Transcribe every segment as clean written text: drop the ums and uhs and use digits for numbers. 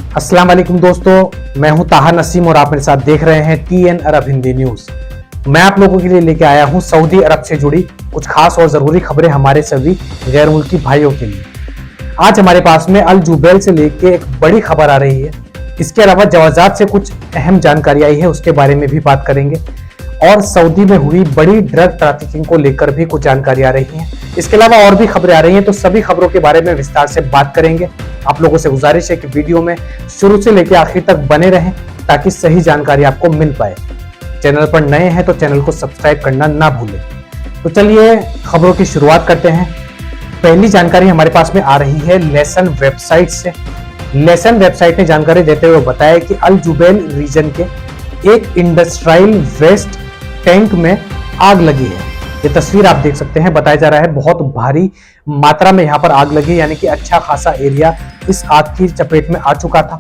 अस्सलाम वालेकुम दोस्तों, मैं हूं ताहा नसीम और आप मेरे साथ देख रहे हैं TN अरब हिंदी न्यूज। मैं आप लोगों के लिए लेके आया हूं सऊदी अरब से जुड़ी कुछ खास और जरूरी खबरें हमारे सभी गैर मुल्की भाइयों के लिए। आज हमारे पास में अल जुबैल से लेके एक बड़ी खबर आ रही है। इसके अलावा जवाजात से कुछ अहम जानकारी आई है, उसके बारे में भी बात करेंगे और सऊदी में हुई बड़ी ड्रग ट्रैफिकिंग को लेकर भी कुछ जानकारी आ रही है। इसके अलावा और भी खबरें आ रही हैं, तो सभी खबरों के बारे में विस्तार से बात करेंगे। आप लोगों से गुजारिश है कि वीडियो में शुरू से लेकर आखिर तक बने रहें ताकि सही जानकारी आपको मिल पाए। चैनल पर नए हैं तो चैनल को सब्सक्राइब करना ना भूलें। तो चलिए खबरों की शुरुआत करते हैं। पहली जानकारी हमारे पास में आ रही है लेसन वेबसाइट से। लेसन वेबसाइट ने जानकारी देते हुए बताया कि अल जुबैल रीजन के एक इंडस्ट्रियल वेस्ट टैंक में आग लगी है। ये तस्वीर आप देख सकते हैं। बताया जा रहा है बहुत भारी मात्रा में यहाँ पर आग लगी, यानी कि अच्छा खासा एरिया इस आग की चपेट में आ चुका था।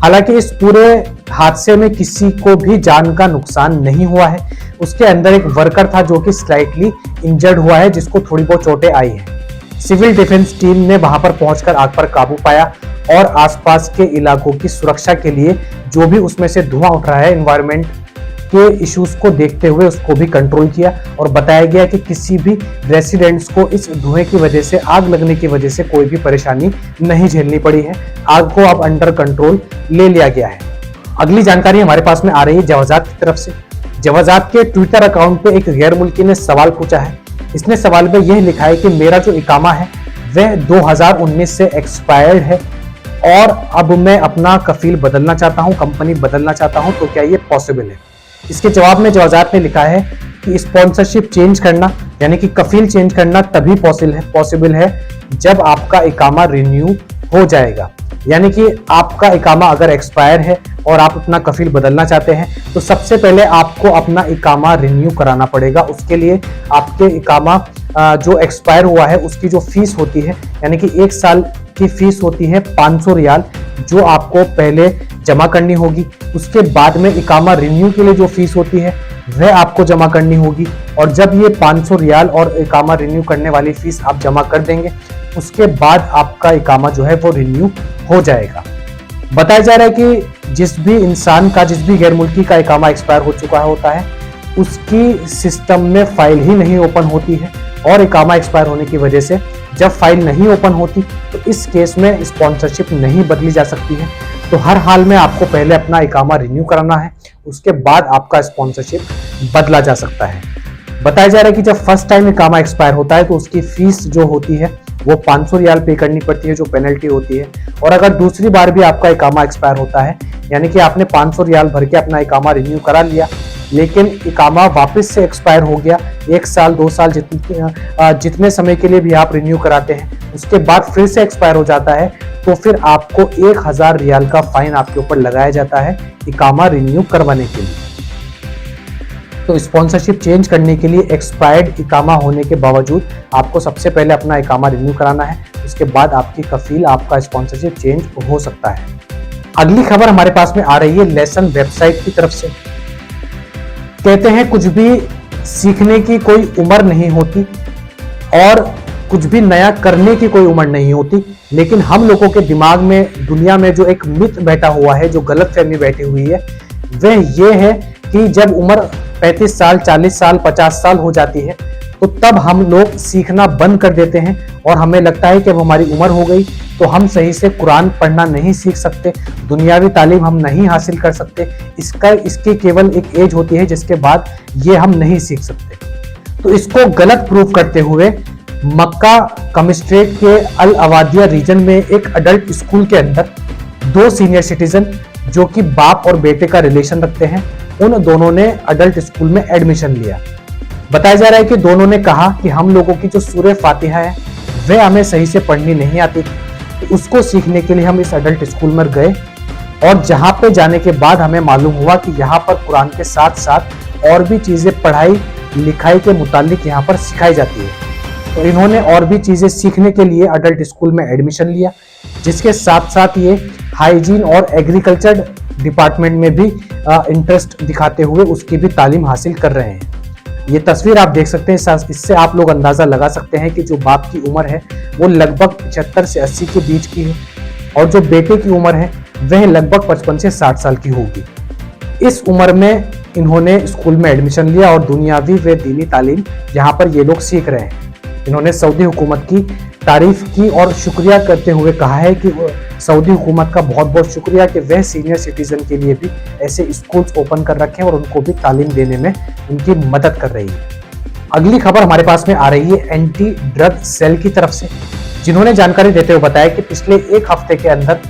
हालांकि इस पूरे हादसे में किसी को भी जान का नुकसान नहीं हुआ है। उसके अंदर एक वर्कर था जो कि स्लाइटली इंजर्ड हुआ है, जिसको थोड़ी बहुत चोटें आई हैं। सिविल डिफेंस टीम ने वहां पर पहुंचकर आग पर काबू पाया और आसपास के इलाकों की सुरक्षा के लिए जो भी उसमें से धुआं उठ रहा है, एनवायरमेंट के इश्यूज को देखते हुए उसको भी कंट्रोल किया और बताया गया कि किसी भी रेसिडेंट्स को इस धुएं की वजह से, आग लगने की वजह से कोई भी परेशानी नहीं झेलनी पड़ी है। आग को अब अंडर कंट्रोल ले लिया गया है। अगली जानकारी हमारे पास में आ रही है जवाजात की तरफ से। जवाजात के ट्विटर अकाउंट पे एक गैर मुल्की ने सवाल पूछा है। इसने सवाल में यह लिखा है कि मेरा जो इकामा है वह 2019 से एक्सपायर्ड है और अब मैं अपना कफील बदलना चाहता हूं, कंपनी बदलना चाहता हूं, तो क्या ये पॉसिबल है? इसके जवाब में जवाजात ने लिखा है कि स्पॉन्सरशिप चेंज करना यानी कि कफील चेंज करना तभी पॉसिबल है जब आपका इकामा रिन्यू हो जाएगा। यानी कि आपका इकामा अगर एक्सपायर है और आप अपना कफील बदलना चाहते हैं तो सबसे पहले आपको अपना इकामा रिन्यू कराना पड़ेगा। उसके लिए आपके इकामा जो एक्सपायर हुआ है उसकी जो फीस होती है, यानी कि 1 साल की फीस होती है 500 रियाल, जो आपको पहले जमा करनी होगी। उसके बाद में इकामा रिन्यू के लिए जो फीस होती है वह आपको जमा करनी होगी। और जब ये 500 रियाल और इकामा रिन्यू करने वाली फीस आप जमा कर देंगे, उसके बाद आपका इकामा जो है वो रिन्यू हो जाएगा। बताया जा रहा है कि जिस भी इंसान का, जिस भी गैर मुल्की का इकामा एक्सपायर हो चुका होता है, उसकी सिस्टम में फाइल ही नहीं ओपन होती है और इकामा एक्सपायर होने की वजह से जब फाइल नहीं ओपन होती तो इस केस में स्पॉन्सरशिप नहीं बदली जा सकती है। तो हर हाल में आपको पहले अपना इकामा रिन्यू कराना है, उसके बाद आपका स्पॉन्सरशिप बदला जा सकता है। बताया जा रहा है कि जब फर्स्ट टाइम इकामा एक्सपायर होता है तो उसकी फीस जो होती है वो 500 रियाल पे करनी पड़ती है, जो पेनल्टी होती है। और अगर दूसरी बार भी आपका इकामा एक्सपायर होता है, यानी कि आपने 500 रियाल भर के अपना इकामा रिन्यू करा लिया, लेकिन इकामा वापस से एक्सपायर हो गया, 1 साल 2 साल जितने समय के लिए भी आप रिन्यू कराते हैं, उसके बाद फिर से एक्सपायर हो जाता है, तो फिर आपको 1000 रियाल का फाइन आपके ऊपर लगाया जाता है इकामा रिन्यू करवाने के लिए। तो स्पॉन्सरशिप चेंज करने के लिए एक्सपायर्ड इकामा होने के बावजूद आपको सबसे पहले अपना इकामा रिन्यू कराना है, उसके बाद आपकी कफील, आपका स्पॉन्सरशिप चेंज हो सकता है। अगली खबर हमारे पास में आ रही है लेसन वेबसाइट की तरफ से। कहते हैं कुछ भी सीखने की कोई उम्र नहीं होती और कुछ भी नया करने की कोई उम्र नहीं होती, लेकिन हम लोगों के दिमाग में, दुनिया में जो एक मिथ बैठा हुआ है, जो गलतफहमी बैठी हुई है, वह ये है कि जब उम्र 35 साल, 40 साल, 50 साल हो जाती है तो तब हम लोग सीखना बंद कर देते हैं और हमें लगता है कि अब हमारी उम्र हो गई तो हम सही से कुरान पढ़ना नहीं सीख सकते, दुनियावी तालीम हम नहीं हासिल कर सकते। इसकी केवल एक एज होती है जिसके बाद ये हम नहीं सीख सकते। तो इसको गलत प्रूफ करते हुए मक्का कमिस्ट्रेट के अल अवादिया रीजन में एक अडल्ट स्कूल के अंदर 2 सीनियर सिटीजन जो कि बाप और बेटे का रिलेशन रखते हैं, उन दोनों ने अडल्ट स्कूल में एडमिशन लिया। बताया जा रहा है कि दोनों ने कहा कि हम लोगों की जो सूरह फातिहा है वह हमें सही से पढ़नी नहीं आती थी, तो उसको सीखने के लिए हम इस अडल्ट स्कूल में गए और जहां पे जाने के बाद हमें मालूम हुआ कि यहाँ पर कुरान के साथ साथ और भी चीजें पढ़ाई लिखाई के मुतालिक यहाँ पर सिखाई जाती है। तो इन्होंने और भी चीजें सीखने के लिए अडल्ट स्कूल में एडमिशन लिया, जिसके साथ साथ ये हाइजीन और एग्रीकल्चर डिपार्टमेंट में भी इंटरेस्ट दिखाते हुए उसकी भी तालीम हासिल कर रहे हैं। ये तस्वीर आप देख सकते हैं, इससे आप लोग अंदाजा लगा सकते हैं कि जो बाप की उम्र है वो लगभग 75 से 80 के बीच की है और जो बेटे की उम्र है वह लगभग 55 से 60 साल की होगी। इस उम्र में इन्होंने स्कूल में एडमिशन लिया और दुनियावी व दीनी तालीम यहाँ पर ये लोग सीख रहे हैं। इन्होंने सऊदी हुकूमत की तारीफ की और शुक्रिया करते हुए कहा है कि सऊदी हुकूमत का बहुत बहुत शुक्रिया कि वह सीनियर सिटीजन के लिए भी ऐसे स्कूल्स ओपन कर रखे हैं और उनको भी तालीम देने में उनकी मदद कर रही है। अगली खबर हमारे पास में आ रही है एंटी ड्रग सेल की तरफ से, जिन्होंने जानकारी देते हुए बताया कि पिछले एक हफ्ते के अंदर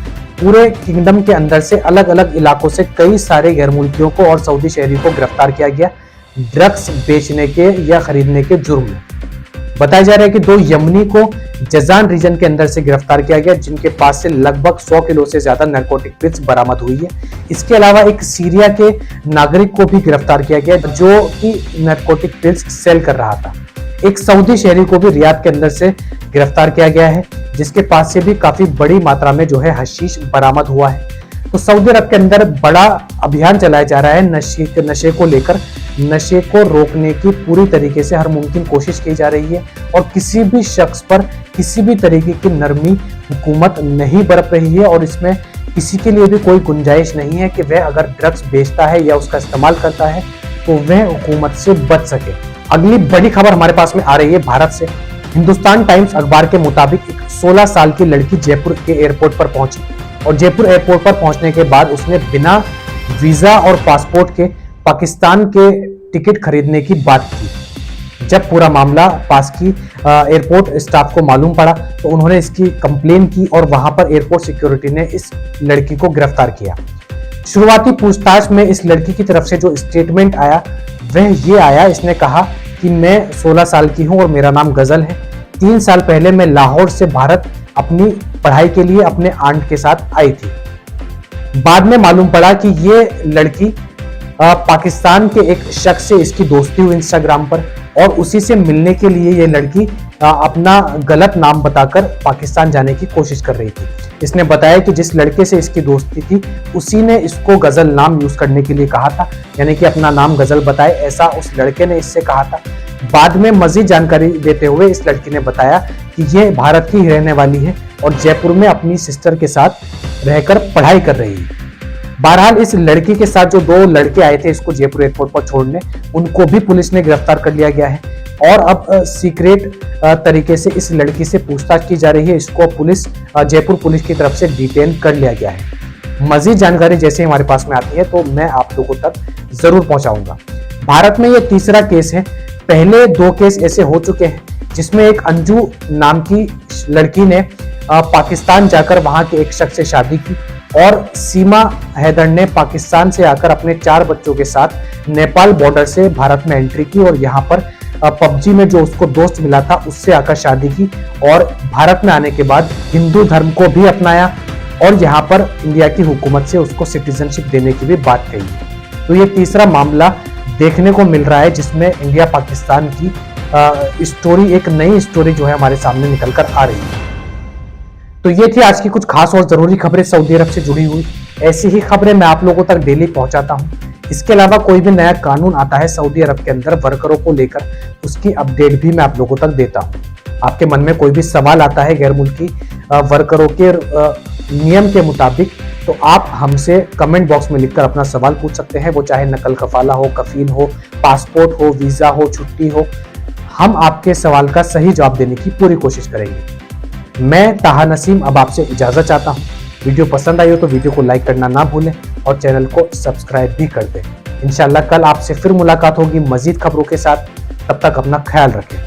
पूरे किंगडम के अंदर से अलग अलग इलाकों से कई सारे गैर मुल्कियों को और सऊदी शहरी को गिरफ्तार किया गया ड्रग्स बेचने के या खरीदने के जुर्म में। बताया जा रहा है कि 2 यमनी को जजान रीजन के अंदर से गिरफ्तार किया गया, जिनके पास से लगभग 100 किलो से ज्यादा नारकोटिक पिल्स बरामद हुई है। इसके अलावा एक सीरिया के नागरिक को भी गिरफ्तार किया गया जो कि नारकोटिक पिल्स सेल कर रहा था। एक सऊदी शहरी को भी रियाद के अंदर से गिरफ्तार किया गया है, जिसके पास से भी काफी बड़ी मात्रा में जो है हशीश बरामद हुआ है। तो सऊदी अरब के अंदर बड़ा अभियान चलाया जा रहा है नशे को लेकर। नशे को रोकने की पूरी तरीके से हर मुमकिन कोशिश की जा रही है और किसी भी शख्स पर किसी भी तरीके की नरमी हुकूमत नहीं बरत रही है और इसमें किसी के लिए भी कोई गुंजाइश नहीं है कि वह अगर ड्रग्स बेचता है या उसका इस्तेमाल करता है तो वह हुकूमत से बच सके। अगली बड़ी खबर हमारे पास में आ रही है भारत से। हिंदुस्तान टाइम्स अखबार के मुताबिक एक 16 साल की लड़की जयपुर के एयरपोर्ट पर पहुंची और जयपुर एयरपोर्ट पर पहुंचने के बाद उसने बिना वीजा और पासपोर्ट के पाकिस्तान के टिकट खरीदने की बात की। जब पूरा मामला पास की एयरपोर्ट स्टाफ को मालूम पड़ा तो उन्होंने इसकी कंप्लेन की और वहां पर एयरपोर्ट सिक्योरिटी ने इस लड़की को गिरफ्तार किया। शुरुआती पूछताछ में इस लड़की की तरफ से जो स्टेटमेंट आया वह ये आया, इसने कहा कि मैं 16 साल की हूं और मेरा नाम गजल है। 3 साल पहले मैं लाहौर से भारत अपनी पढ़ाई के लिए अपने आंट के साथ आई थी। बाद में मालूम पड़ा कि ये लड़की पाकिस्तान के एक शख्स से इसकी दोस्ती हुई इंस्टाग्राम पर और उसी से मिलने के लिए ये लड़की अपना गलत नाम बताकर पाकिस्तान जाने की कोशिश कर रही थी। इसने बताया कि जिस लड़के से इसकी दोस्ती थी उसी ने इसको गजल नाम यूज करने के लिए कहा था, यानी कि अपना नाम गजल बताए, ऐसा उस लड़के ने इससे कहा था। बाद में मजीद जानकारी देते हुए इस लड़की ने बताया कि ये भारत की रहने वाली है और जयपुर में अपनी सिस्टर के साथ रहकर पढ़ाई कर रही है। बहरहाल इस लड़की के साथ जो 2 लड़के आए थे इसको जयपुर एयरपोर्ट पर छोड़ने, उनको भी पुलिस ने गिरफ्तार कर लिया गया है और अब सीक्रेट तरीके से इस लड़की से पूछताछ की जा रही है। इसको पुलिस जयपुर पुलिस की तरफ से डिटेन कर लिया गया है। मजीद जानकारी जैसे हमारे पास में आती है तो मैं आप लोगों तक जरूर पहुंचाऊंगा। भारत में ये तीसरा केस है। पहले 2 केस ऐसे हो चुके हैं जिसमें एक अंजू नाम की लड़की ने पाकिस्तान जाकर वहां के एक शख्स से शादी की और सीमा हैदर ने पाकिस्तान से आकर अपने 4 बच्चों के साथ नेपाल बॉर्डर से भारत में एंट्री की और यहाँ पर पबजी में जो उसको दोस्त मिला था उससे आकर शादी की और भारत में आने के बाद हिंदू धर्म को भी अपनाया और यहाँ पर इंडिया की हुकूमत से उसको सिटीजनशिप देने की भी बात कही। तो ये तीसरा मामला देखने को मिल रहा है जिसमें इंडिया पाकिस्तान की स्टोरी, एक नई स्टोरी जो है हमारे सामने निकल कर आ रही है। तो ये थी आज की कुछ खास और जरूरी खबरें सऊदी अरब से जुड़ी हुई। ऐसी ही खबरें मैं आप लोगों तक डेली पहुंचाता हूं। इसके अलावा कोई भी नया कानून आता है सऊदी अरब के अंदर वर्करों को लेकर, उसकी अपडेट भी मैं आप लोगों तक देता हूं। आपके मन में कोई भी सवाल आता है गैर मुल्की वर्करों के नियम के मुताबिक तो आप हमसे कमेंट बॉक्स में लिखकर अपना सवाल पूछ सकते हैं। वो चाहे नकल कफाला हो, कफील हो, पासपोर्ट हो, वीजा हो, छुट्टी हो, हम आपके सवाल का सही जवाब देने की पूरी कोशिश करेंगे। मैं ताहा नसीम अब आपसे इजाजत चाहता हूं। वीडियो पसंद आई हो तो वीडियो को लाइक करना ना भूलें और चैनल को सब्सक्राइब भी कर दें। इंशाल्लाह कल आपसे फिर मुलाकात होगी मजीद खबरों के साथ। तब तक अपना ख्याल रखें।